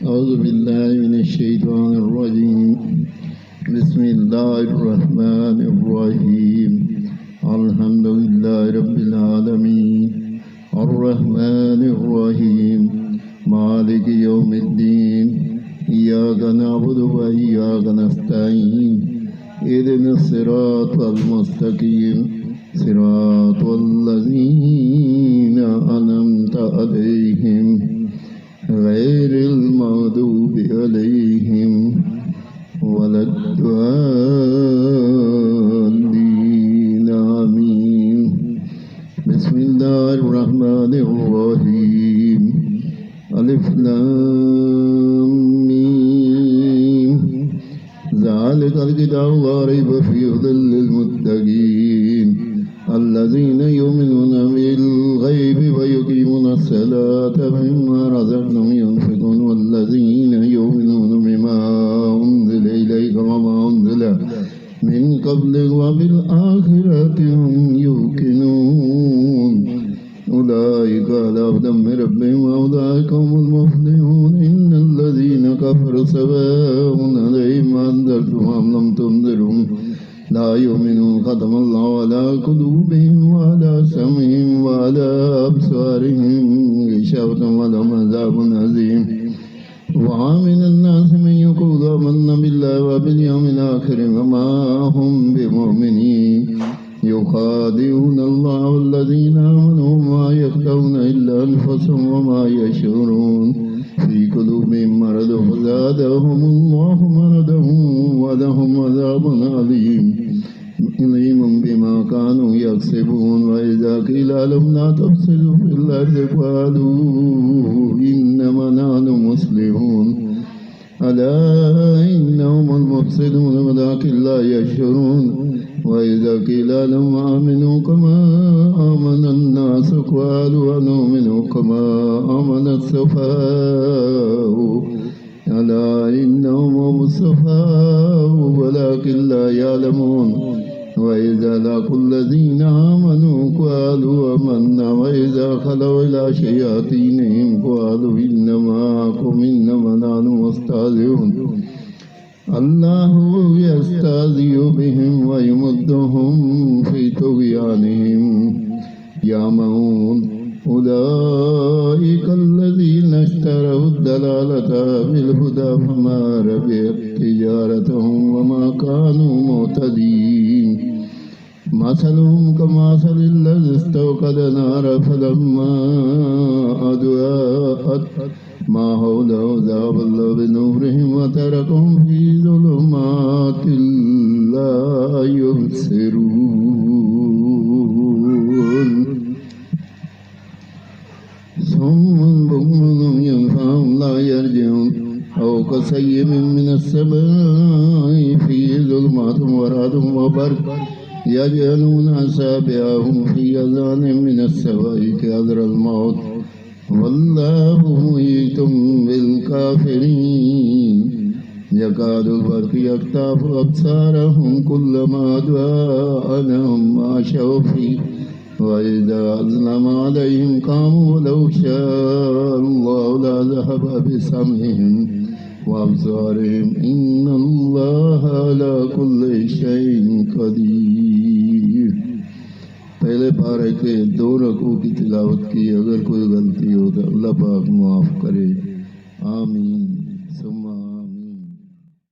أعوذ بالله من الشيطان الرجيم بسم الله الرحمن الرحيم الحمد لله رب العالمين الرحمن الرحيم مالك يوم الدين إياك نعبد وإياك نستعين اهدنا الصراط المستقيم صراط الذين أنعمت عليهم غير المغضوب عليهم ولا الضالين آمين بسم الله الرحمن الرحيم ألف لام ميم ذلك الكتاب لا ريب فيه هدى للمتقين الذين يؤمنون بالغيب ويقيمون الصلاة ومما رزقناهم ينفقون والذين يؤمنون بما أنزل إليك وما أنزل من قبلك وبالآخرة هم يوقنون أولئك على هدى من ربهم وأولئك هم المفلحون إن الذين كفروا سواء عليهم أنذرتهم أم لم تنذرهم لا يؤمنون ختم الله على قلوبهم وعلى سمعهم وعلى أبصارهم غشاوة ولهم عذاب عظيم ومن الناس من يقول آمنا بالله وباليوم الآخر وما هم بمؤمنين يخادعون الله والذين آمنوا وما يخدعون إلا أنفسهم وما يشعرون في قلوبهم مرض فزادهم الله مرضا ولهم عذاب عليم بما كانوا يكسبون وإذا قيل لهم لا تفسدوا في الأرض قالوا إنما نحن مسلمون ألا إنهم المفسدون ولكن لا يشعرون وإذا قيل لهم آمنوا كما آمن الناس قالوا أنؤمن كما آمن السفهاء ألا إنهم هم السفهاء ولكن لا يعلمون وإذا لقوا الذين آمنوا قالوا آمنا وإذا خلوا إلى شياطينهم قالوا إنما نحن مستهزئون الله يستهزئ بهم ويمدهم في طغيانهم يعمهون أولئك الذين اشتروا الضلالة بالهدى فما ربحت تجارتهم وما كانوا مهتدين مثلهم كمثل الذي استوقد نارا فلما أضاءت ما حوله ذهب الله بنورهم وتركهم في ظلمات لا يبصرون صم بكم ينفعهم لا يرجعون أو كصيب من السماء فيه ظلمات ورعد وبرق يجعلون أصابعهم في آذانهم من السوائك حذر الموت والله محيط بالكافرين يكاد البرق يخطف أبصارهم كلما أضاء لهم مشوا فيه وإذا أظلم عليهم قاموا ولو شاء الله لذهب بسمعهم وأبصارهم إن الله على كل شيء قدير पहले पारे के 2 रकू की तिलावत की अगर कोई गलती हो तो अल्लाह पाक माफ़ करे आमीन सुम्मा